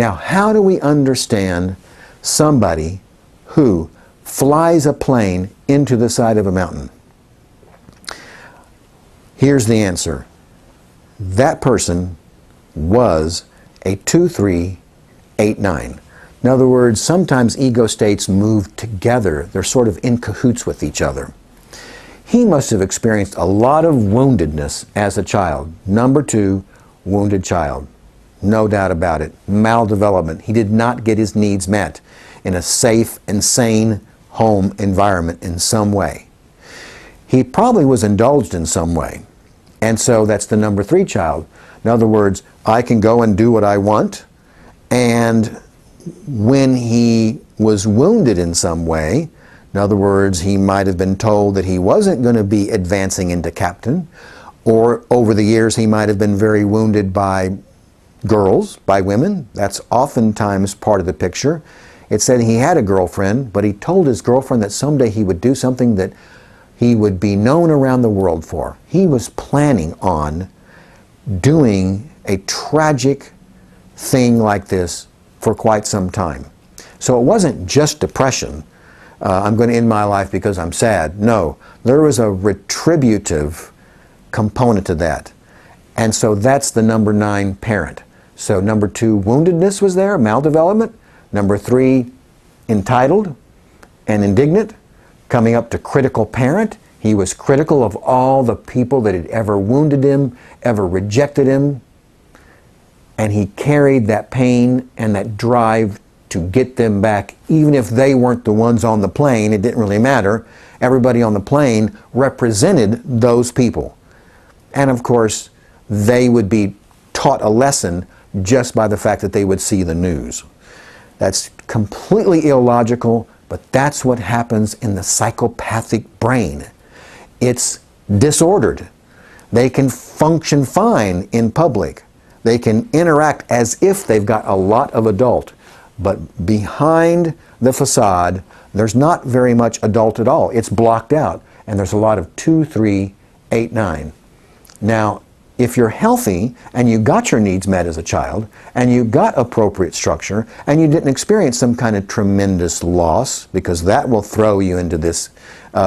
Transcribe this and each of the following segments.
Now, how do we understand somebody who flies a plane into the side of a mountain? Here's the answer. That person was a 2-3-8-9. In other words, sometimes ego states move together. They're sort of in cahoots with each other. He must have experienced a lot of woundedness as a child. Number 2, wounded child. No doubt about it. Maldevelopment. He did not get his needs met in a safe and sane home environment in some way. He probably was indulged in some way. And so that's the number 3 child. In other words, I can go and do what I want, and when he was wounded in some way, in other words, he might have been told that he wasn't going to be advancing into captain, or over the years he might have been very wounded by girls, by women. That's oftentimes part of the picture. It said he had a girlfriend, but he told his girlfriend that someday he would do something that he would be known around the world for. He was planning on doing a tragic thing like this for quite some time. So it wasn't just depression. I'm going to end my life because I'm sad. No, there was a retributive component to that. And so that's the number 9 parent. So number 2, woundedness was there, maldevelopment. Number 3, entitled and indignant. Coming up to critical parent. He was critical of all the people that had ever wounded him, ever rejected him. And he carried that pain and that drive to get them back, even if they weren't the ones on the plane. It didn't really matter. Everybody on the plane represented those people. And of course, they would be taught a lesson just by the fact that they would see the news. That's completely illogical, but that's what happens in the psychopathic brain. It's disordered. They can function fine in public. They can interact as if they've got a lot of adult, but behind the facade, there's not very much adult at all. It's blocked out, and there's a lot of 2-3-8-9. Now, if you're healthy and you got your needs met as a child and you got appropriate structure and you didn't experience some kind of tremendous loss, because that will throw you into this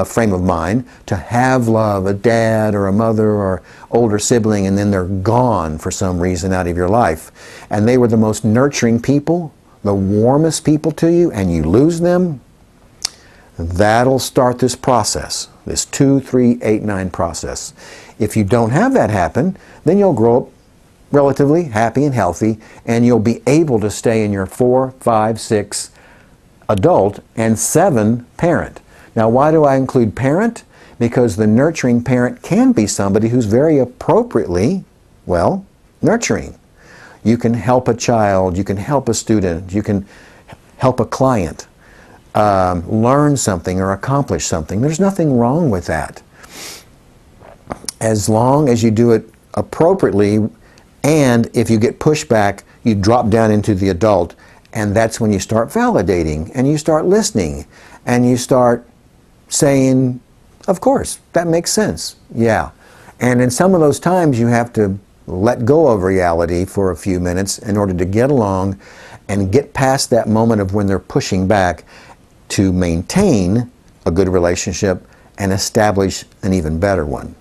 frame of mind, to have love, a dad or a mother or older sibling, and then they're gone for some reason out of your life, and they were the most nurturing people, the warmest people to you, and you lose them, that'll start this process, this 2-3-8-9 process. If you don't have that happen, then you'll grow up relatively happy and healthy, and you'll be able to stay in your 4, 5, 6 adult and 7 parent. Now, why do I include parent? Because the nurturing parent can be somebody who's very appropriately, well, nurturing. You can help a child, you can help a student, you can help a client learn something or accomplish something. There's nothing wrong with that, as long as you do it appropriately. And if you get pushback, you drop down into the adult, and that's when you start validating and you start listening and you start saying, of course, that makes sense. Yeah. And in some of those times you have to let go of reality for a few minutes in order to get along and get past that moment of when they're pushing back, to maintain a good relationship and establish an even better one.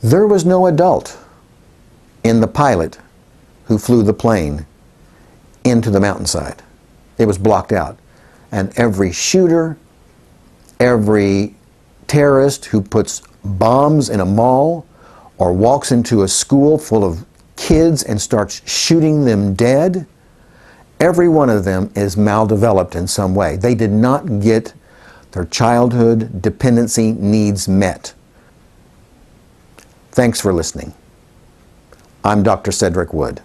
There was no adult in the pilot who flew the plane into the mountainside. It was blocked out. And every shooter, every terrorist who puts bombs in a mall or walks into a school full of kids and starts shooting them dead, every one of them is maldeveloped in some way. They did not get their childhood dependency needs met. Thanks for listening. I'm Dr. Cedric Wood.